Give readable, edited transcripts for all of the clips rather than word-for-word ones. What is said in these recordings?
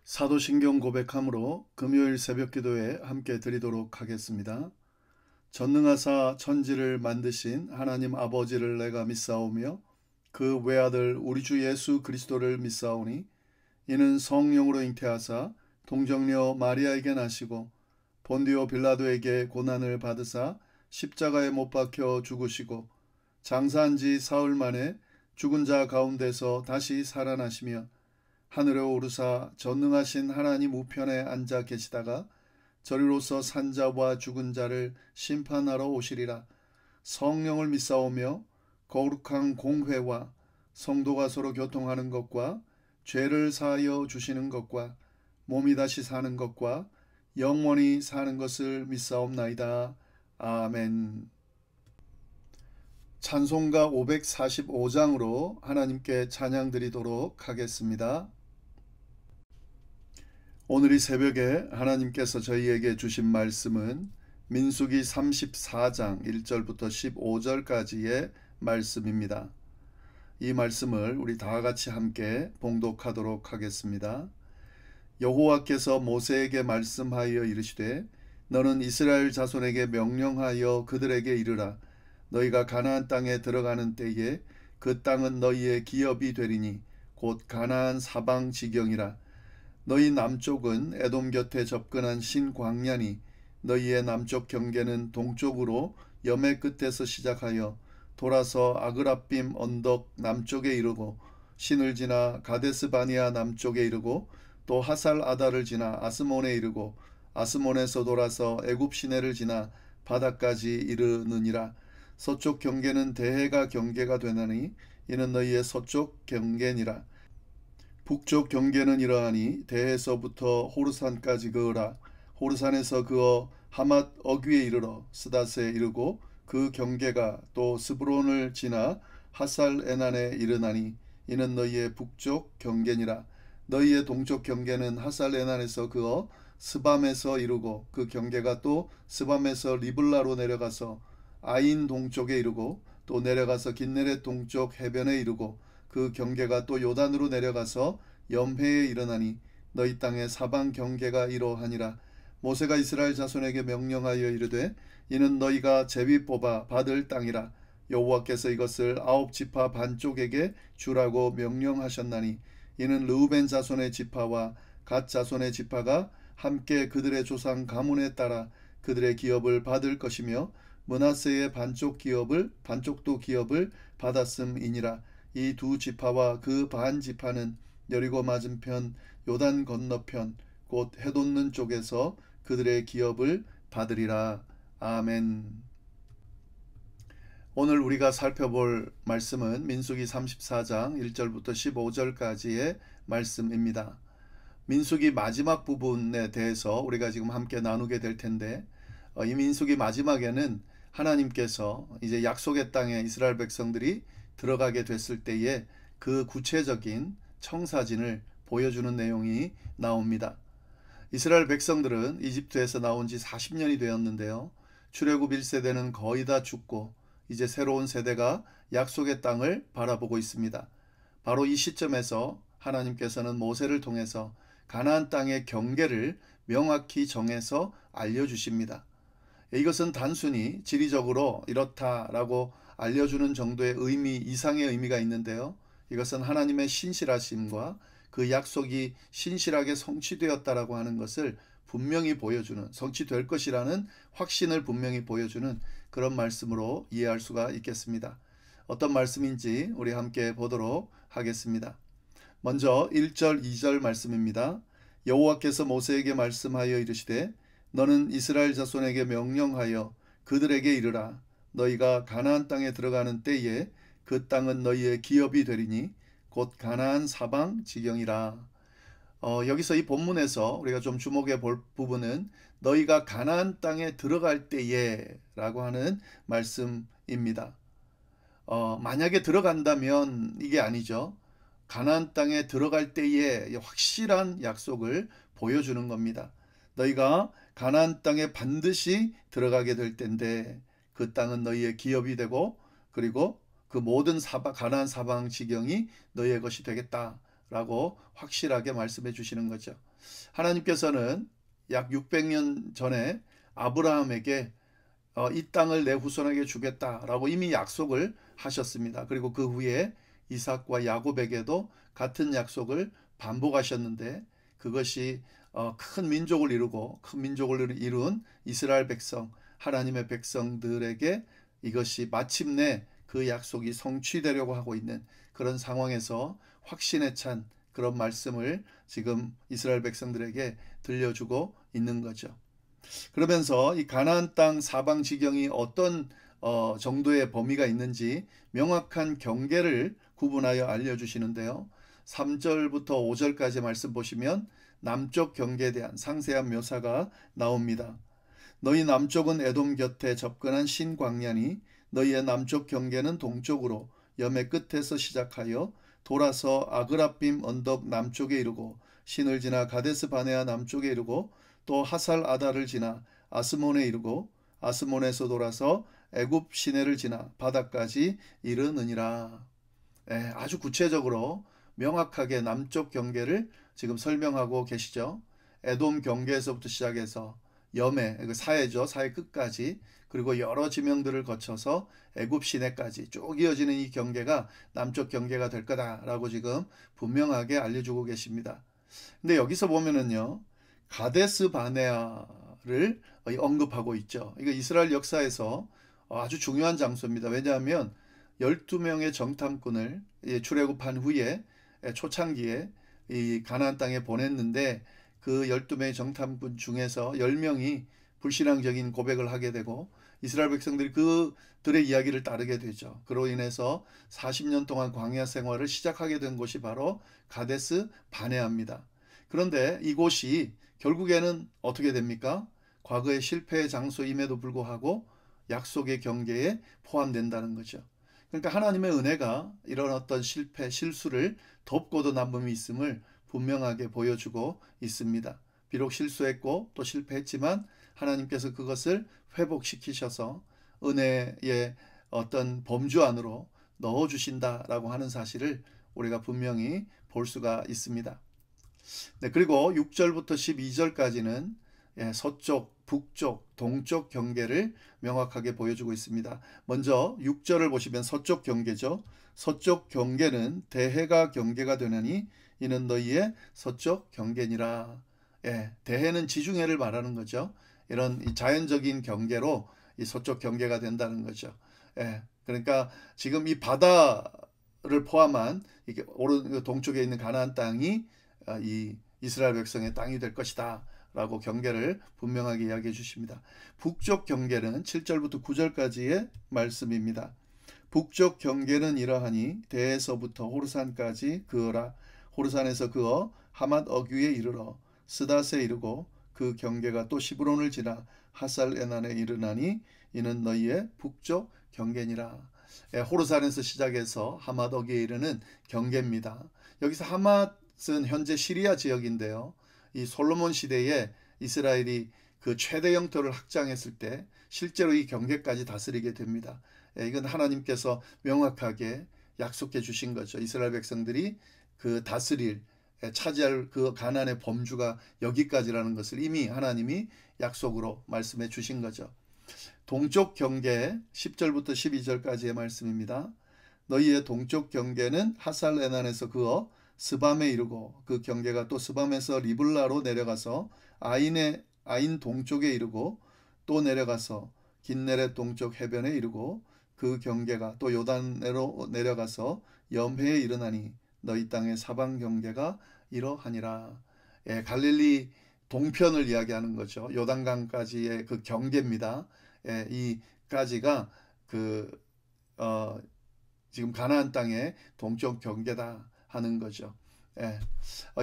사도신경 고백함으로 금요일 새벽기도에 함께 드리도록 하겠습니다. 전능하사 천지를 만드신 하나님 아버지를 내가 믿사오며 그 외아들 우리 주 예수 그리스도를 믿사오니 이는 성령으로 잉태하사 동정녀 마리아에게 나시고 본디오 빌라도에게 고난을 받으사 십자가에 못 박혀 죽으시고 장사한 지 사흘 만에 죽은 자 가운데서 다시 살아나시며 하늘에 오르사 전능하신 하나님 우편에 앉아 계시다가 저리로서 산자와 죽은 자를 심판하러 오시리라. 성령을 믿사오며 거룩한 공회와 성도가 서로 교통하는 것과 죄를 사하여 주시는 것과 몸이 다시 사는 것과 영원히 사는 것을 믿사옵나이다. 아멘. 찬송가 545장으로 하나님께 찬양 드리도록 하겠습니다. 오늘 이 새벽에 하나님께서 저희에게 주신 말씀은 민수기 34장 1절부터 15절까지의 말씀입니다. 이 말씀을 우리 다 같이 함께 봉독하도록 하겠습니다. 여호와께서 모세에게 말씀하여 이르시되 너는 이스라엘 자손에게 명령하여 그들에게 이르라. 너희가 가나안 땅에 들어가는 때에 그 땅은 너희의 기업이 되리니 곧 가나안 사방 지경이라. 너희 남쪽은 에돔 곁에 접근한 신광야니 너희의 남쪽 경계는 동쪽으로 염해 끝에서 시작하여 돌아서 아그라빔 언덕 남쪽에 이르고 신을 지나 가데스 바니아 남쪽에 이르고 또 하살 아다를 지나 아스몬에 이르고 아스몬에서 돌아서 애굽 시내를 지나 바다까지 이르느니라. 서쪽 경계는 대해가 경계가 되나니 이는 너희의 서쪽 경계니라. 북쪽 경계는 이러하니 대해서부터 호르산까지 그으라. 호르산에서 그어 하맛 어귀에 이르러 스닷에 이르고 그 경계가 또 스브론을 지나 하살 에난에 이르나니 이는 너희의 북쪽 경계니라. 너희의 동쪽 경계는 하살 에난에서 그어 스밤에서 이르고 그 경계가 또 스밤에서 리블라로 내려가서 아인 동쪽에 이르고 또 내려가서 긴네렛 동쪽 해변에 이르고 그 경계가 또 요단으로 내려가서 염해에 이르나니 너희 땅의 사방 경계가 이러하니라. 모세가 이스라엘 자손에게 명령하여 이르되 이는 너희가 제비 뽑아 받을 땅이라. 여호와께서 이것을 9지파 반쪽에게 주라고 명령하셨나니 이는 르우벤 자손의 지파와 갓 자손의 지파가 함께 그들의 조상 가문에 따라 그들의 기업을 받을 것이며 므낫세의 반쪽도 기업을 받았음이니라. 이 두 지파와 그 반 지파는 여리고 맞은편 요단 건너편 곧 해돋는 쪽에서 그들의 기업을 받으리라. 아멘. 오늘 우리가 살펴볼 말씀은 민수기 34장 1절부터 15절까지의 말씀입니다. 민수기 마지막 부분에 대해서 우리가 지금 함께 나누게 될 텐데 이 민수기 마지막에는 하나님께서 이제 약속의 땅에 이스라엘 백성들이 들어가게 됐을 때에 그 구체적인 청사진을 보여주는 내용이 나옵니다. 이스라엘 백성들은 이집트에서 나온 지 40년이 되었는데요. 출애굽 1세대는 거의 다 죽고 이제 새로운 세대가 약속의 땅을 바라보고 있습니다. 바로 이 시점에서 하나님께서는 모세를 통해서 가나안 땅의 경계를 명확히 정해서 알려주십니다. 이것은 단순히 지리적으로 이렇다라고 알려주는 정도의 의미 이상의 의미가 있는데요. 이것은 하나님의 신실하심과 그 약속이 신실하게 성취되었다라고 하는 것을 분명히 보여주는, 성취될 것이라는 확신을 분명히 보여주는 그런 말씀으로 이해할 수가 있겠습니다. 어떤 말씀인지 우리 함께 보도록 하겠습니다. 먼저 1절 2절 말씀입니다. 여호와께서 모세에게 말씀하여 이르시되 너는 이스라엘 자손에게 명령하여 그들에게 이르라. 너희가 가나안 땅에 들어가는 때에 그 땅은 너희의 기업이 되리니 곧 가나안 사방 지경이라. 여기서 이 본문에서 우리가 좀 주목해 볼 부분은 너희가 가나안 땅에 들어갈 때에 라고 하는 말씀입니다. 만약에 들어간다면 이게 아니죠. 가나안 땅에 들어갈 때에 확실한 약속을 보여주는 겁니다. 너희가 가나안 땅에 반드시 들어가게 될 텐데 그 땅은 너희의 기업이 되고 그리고 그 모든 가나안 사방 지경이 너희의 것이 되겠다 라고 확실하게 말씀해 주시는 거죠. 하나님께서는 약 600년 전에 아브라함에게 이 땅을 내 후손에게 주겠다라고 이미 약속을 하셨습니다. 그리고 그 후에 이삭과 야곱에게도 같은 약속을 반복하셨는데 그것이 큰 민족을 이루고 큰 민족을 이룬 이스라엘 백성, 하나님의 백성들에게 이것이 마침내 그 약속이 성취되려고 하고 있는 그런 상황에서 확신에 찬 그런 말씀을 지금 이스라엘 백성들에게 들려주고 있는 거죠. 그러면서 이 가나안 땅 사방 지경이 어떤 정도의 범위가 있는지 명확한 경계를 구분하여 알려주시는데요. 3절부터 5절까지 말씀 보시면 남쪽 경계에 대한 상세한 묘사가 나옵니다. 너희 남쪽은 에돔 곁에 접근한 신광야니 너희의 남쪽 경계는 동쪽으로 염의 끝에서 시작하여 돌아서 아그라빔 언덕 남쪽에 이르고 신을 지나 가데스 바네아 남쪽에 이르고 또 하살 아다를 지나 아스몬에 이르고 아스몬에서 돌아서 애굽 시내를 지나 바다까지 이르느니라. 아주 구체적으로 명확하게 남쪽 경계를 지금 설명하고 계시죠. 에돔 경계에서부터 시작해서 염해, 사해죠. 사해 끝까지 그리고 여러 지명들을 거쳐서 애굽 시내까지 쭉 이어지는 이 경계가 남쪽 경계가 될 거다라고 지금 분명하게 알려주고 계십니다. 근데 여기서 보면은요. 가데스 바네아를 언급하고 있죠. 이거 이스라엘 역사에서 아주 중요한 장소입니다. 왜냐하면 12명의 정탐꾼을 출애굽한 후에 초창기에 이 가나안 땅에 보냈는데 그 12명의 정탐꾼 중에서 10명이 불신앙적인 고백을 하게 되고 이스라엘 백성들이 그들의 이야기를 따르게 되죠. 그로 인해서 40년 동안 광야 생활을 시작하게 된 곳이 바로 가데스 바네아입니다. 그런데 이곳이 결국에는 어떻게 됩니까? 과거의 실패의 장소임에도 불구하고 약속의 경계에 포함된다는 거죠. 그러니까 하나님의 은혜가 이런 어떤 실패, 실수를 덮고도 남음이 있음을 분명하게 보여주고 있습니다. 비록 실수했고 또 실패했지만 하나님께서 그것을 회복시키셔서 은혜의 어떤 범주 안으로 넣어주신다라고 하는 사실을 우리가 분명히 볼 수가 있습니다. 네, 그리고 6절부터 12절까지는 서쪽, 북쪽, 동쪽 경계를 명확하게 보여주고 있습니다. 먼저 6절을 보시면 서쪽 경계죠. 서쪽 경계는 대해가 경계가 되나니 이는 너희의 서쪽 경계니라. 대해는 지중해를 말하는 거죠. 이런 자연적인 경계로 이 서쪽 경계가 된다는 거죠. 그러니까 지금 이 바다를 포함한 이게 오른 동쪽에 있는 가나안 땅이 이 이스라엘 백성의 땅이 될 것이다 라고 경계를 분명하게 이야기해 주십니다. 북쪽 경계는 7절부터 9절까지의 말씀입니다. 북쪽 경계는 이러하니 대에서부터 호르산까지 그어라. 호르산에서 그어 하맛 어귀에 이르러 스닷에 이르고 그 경계가 또 시브론을 지나 하살 에난에 이르나니 이는 너희의 북쪽 경계니라. 호르산에서 시작해서 하맛 어귀에 이르는 경계입니다. 여기서 하맛은 현재 시리아 지역인데요. 이 솔로몬 시대에 이스라엘이 그 최대 영토를 확장했을 때 실제로 이 경계까지 다스리게 됩니다. 이건 하나님께서 명확하게 약속해 주신 거죠. 이스라엘 백성들이 그 차지할 그 가나안의 범주가 여기까지라는 것을 이미 하나님이 약속으로 말씀해 주신 거죠. 동쪽 경계 10절부터 12절까지의 말씀입니다. 너희의 동쪽 경계는 하살 에난에서 그어 스밤에 이르고 그 경계가 또 스밤에서 리블라로 내려가서 아인 동쪽에 이르고 또 내려가서 긴네렛 동쪽 해변에 이르고 그 경계가 또 요단으로 내려가서 염해에 이르나니 너희 땅의 사방 경계가 이러하니라. 갈릴리 동편을 이야기하는 거죠. 요단강까지의 그 경계입니다. 이까지가 지금 가나안 땅의 동쪽 경계다 하는 거죠.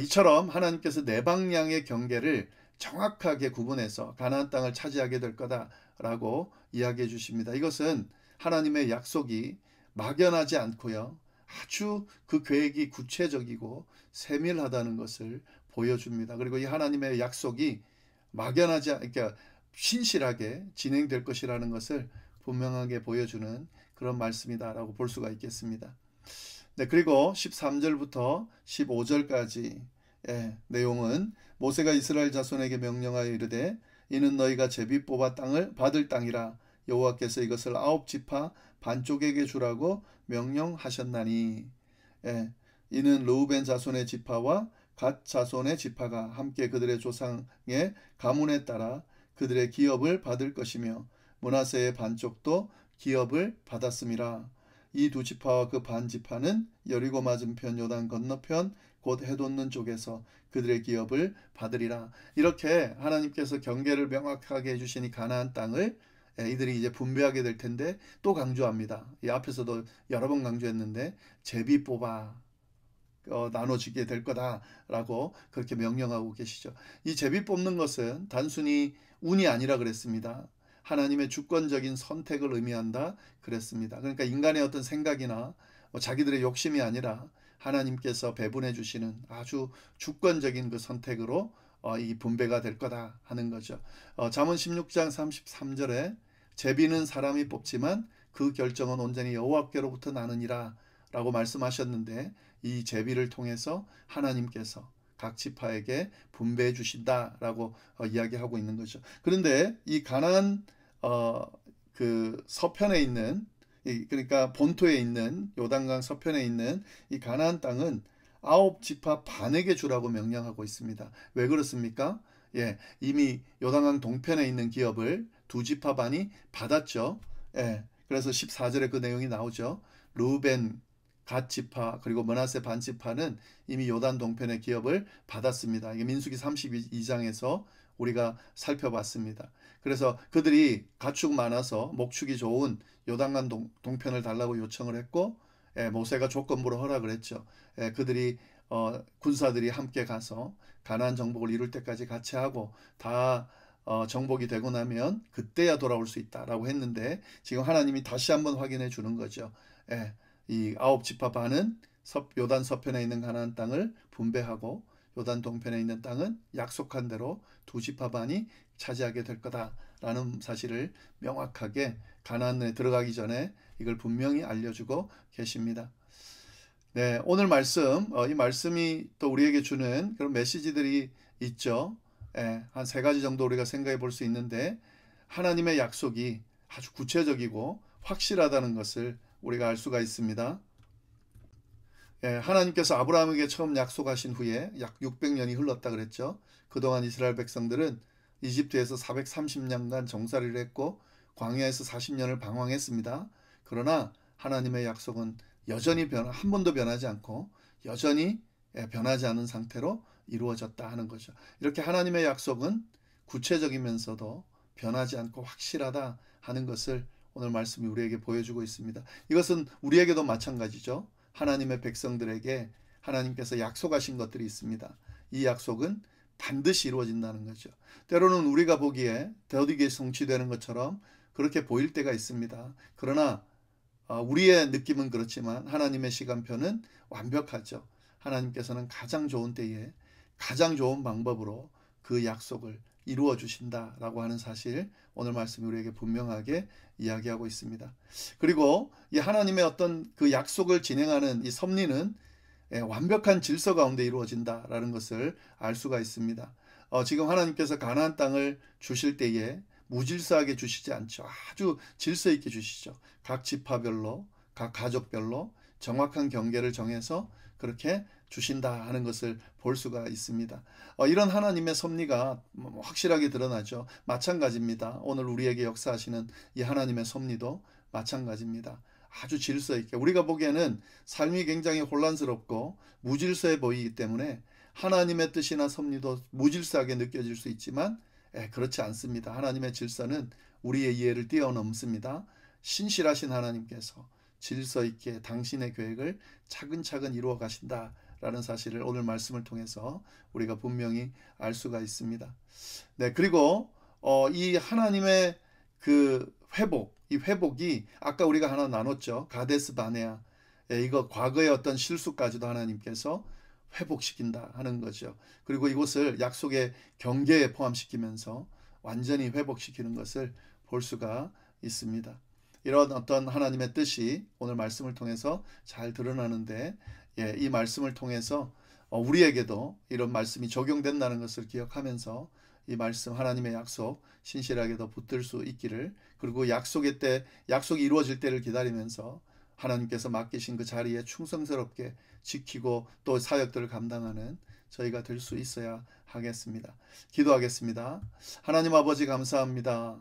이처럼 하나님께서 네 방향의 경계를 정확하게 구분해서 가나안 땅을 차지하게 될 거다라고 이야기해 주십니다. 이것은 하나님의 약속이 막연하지 않고요. 아주 그 계획이 구체적이고 세밀하다는 것을 보여줍니다. 그리고 이 하나님의 약속이 막연하지 그러니까 신실하게 진행될 것이라는 것을 분명하게 보여주는 그런 말씀이다라고 볼 수가 있겠습니다. 네, 그리고 13절부터 15절까지 내용은 모세가 이스라엘 자손에게 명령하여 이르되 이는 너희가 제비 뽑아 땅을 받을 땅이라 여호와께서 이것을 9지파 반쪽에게 주라고 명령하셨나니. 이는 르우벤 자손의 지파와 갓 자손의 지파가 함께 그들의 조상의 가문에 따라 그들의 기업을 받을 것이며 므낫세의 반쪽도 기업을 받았음이라. 이 두 지파와 그 반 지파는 여리고 맞은편 요단 건너편 곧 해돋는 쪽에서 그들의 기업을 받으리라. 이렇게 하나님께서 경계를 명확하게 해주시니 가나안 땅을 이들이 이제 분배하게 될 텐데 또 강조합니다. 이 앞에서도 여러 번 강조했는데 제비 뽑아 나눠지게 될 거다라고 그렇게 명령하고 계시죠. 이 제비 뽑는 것은 단순히 운이 아니라 그랬습니다. 하나님의 주권적인 선택을 의미한다 그랬습니다. 그러니까 인간의 어떤 생각이나 자기들의 욕심이 아니라 하나님께서 배분해 주시는 아주 주권적인 그 선택으로 이 분배가 될 거다 하는 거죠. 잠언 16장 33절에 제비는 사람이 뽑지만 그 결정은 온전히 여호와께로부터 나느니라 라고 말씀하셨는데, 이 제비를 통해서 하나님께서 각 지파에게 분배해 주신다라고 이야기하고 있는 거죠. 그런데 이 가나안 그 서편에 있는, 그러니까 본토에 있는 요단강 서편에 있는 이 가나안 땅은 9지파 반에게 주라고 명령하고 있습니다. 왜 그렇습니까? 이미 요단강 동편에 있는 기업을 2지파 반이 받았죠. 그래서 14절에 그 내용이 나오죠. 르우벤 갓 지파 그리고 므낫세 반 지파는 이미 요단 동편의 기업을 받았습니다. 이게 민수기 32장에서 우리가 살펴봤습니다. 그래서 그들이 가축 많아서 목축이 좋은 요단강 동편을 달라고 요청을 했고, 모세가 조건부로 허락을 했죠. 그들이 군사들이 함께 가서 가나안 정복을 이룰 때까지 같이 하고 다 정복이 되고 나면 그때야 돌아올 수 있다라고 했는데, 지금 하나님이 다시 한번 확인해 주는 거죠. 이 9지파 반은 요단 서편에 있는 가나안 땅을 분배하고 요단 동편에 있는 땅은 약속한 대로 2지파 반이 차지하게 될 거다라는 사실을 명확하게 가나안에 들어가기 전에 이걸 분명히 알려주고 계십니다. 네, 오늘 말씀, 이 말씀이 또 우리에게 주는 그런 메시지들이 있죠. 한 3가지 정도 우리가 생각해 볼 수 있는데, 하나님의 약속이 아주 구체적이고 확실하다는 것을 우리가 알 수가 있습니다. 하나님께서 아브라함에게 처음 약속하신 후에 약 600년이 흘렀다 그랬죠. 그동안 이스라엘 백성들은 이집트에서 430년간 정살이를 했고 광야에서 40년을 방황했습니다. 그러나 하나님의 약속은 여전히 한 번도 변하지 않고 여전히 변하지 않은 상태로 이루어졌다 하는 거죠. 이렇게 하나님의 약속은 구체적이면서도 변하지 않고 확실하다 하는 것을 오늘 말씀이 우리에게 보여주고 있습니다. 이것은 우리에게도 마찬가지죠. 하나님의 백성들에게 하나님께서 약속하신 것들이 있습니다. 이 약속은 반드시 이루어진다는 거죠. 때로는 우리가 보기에 더디게 성취되는 것처럼 그렇게 보일 때가 있습니다. 그러나 우리의 느낌은 그렇지만 하나님의 시간표는 완벽하죠. 하나님께서는 가장 좋은 때에 가장 좋은 방법으로 그 약속을 이루어 주신다라고 하는 사실, 오늘 말씀이 우리에게 분명하게 이야기하고 있습니다. 그리고 이 하나님의 어떤 그 약속을 진행하는 이 섭리는 완벽한 질서 가운데 이루어진다라는 것을 알 수가 있습니다. 지금 하나님께서 가나안 땅을 주실 때에 무질서하게 주시지 않죠. 아주 질서 있게 주시죠. 각 지파별로, 각 가족별로 정확한 경계를 정해서 그렇게 주신다 하는 것을 볼 수가 있습니다. 이런 하나님의 섭리가 확실하게 드러나죠. 마찬가지입니다. 오늘 우리에게 역사하시는 이 하나님의 섭리도 마찬가지입니다. 아주 질서 있게, 우리가 보기에는 삶이 굉장히 혼란스럽고 무질서해 보이기 때문에 하나님의 뜻이나 섭리도 무질서하게 느껴질 수 있지만 그렇지 않습니다. 하나님의 질서는 우리의 이해를 뛰어넘습니다. 신실하신 하나님께서 질서 있게 당신의 계획을 차근차근 이루어 가신다라는 사실을 오늘 말씀을 통해서 우리가 분명히 알 수가 있습니다. 네, 그리고 이 하나님의 그 이 회복이 아까 우리가 하나 나눴죠. 가데스 바네아. 이거 과거의 어떤 실수까지도 하나님께서 회복시킨다 하는 거죠. 그리고 이곳을 약속의 경계에 포함시키면서 완전히 회복시키는 것을 볼 수가 있습니다. 이런 어떤 하나님의 뜻이 오늘 말씀을 통해서 잘 드러나는데, 이 말씀을 통해서 우리에게도 이런 말씀이 적용된다는 것을 기억하면서 이 말씀 하나님의 약속 신실하게 더 붙들 수 있기를, 그리고 약속의 때, 약속이 이루어질 때를 기다리면서 하나님께서 맡기신 그 자리에 충성스럽게 지키고 또 사역들을 감당하는 저희가 될 수 있어야 하겠습니다. 기도하겠습니다. 하나님 아버지 감사합니다.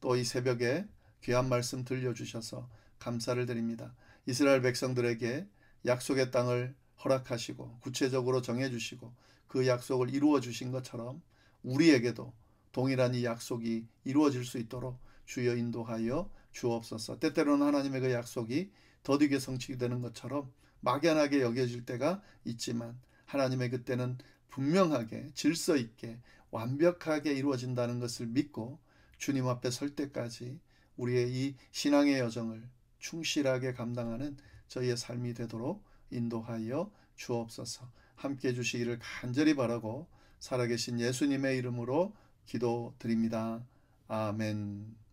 또 이 새벽에 귀한 말씀 들려주셔서 감사를 드립니다. 이스라엘 백성들에게 약속의 땅을 허락하시고 구체적으로 정해주시고 그 약속을 이루어 주신 것처럼 우리에게도 동일한 이 약속이 이루어질 수 있도록 주여 인도하여 주옵소서. 때때로는 하나님의 그 약속이 더디게 성취되는 것처럼 막연하게 여겨질 때가 있지만 하나님의 그때는 분명하게 질서 있게 완벽하게 이루어진다는 것을 믿고 주님 앞에 설 때까지 우리의 이 신앙의 여정을 충실하게 감당하는 저희의 삶이 되도록 인도하여 주옵소서. 함께 해주시기를 간절히 바라고 살아계신 예수님의 이름으로 기도드립니다. 아멘.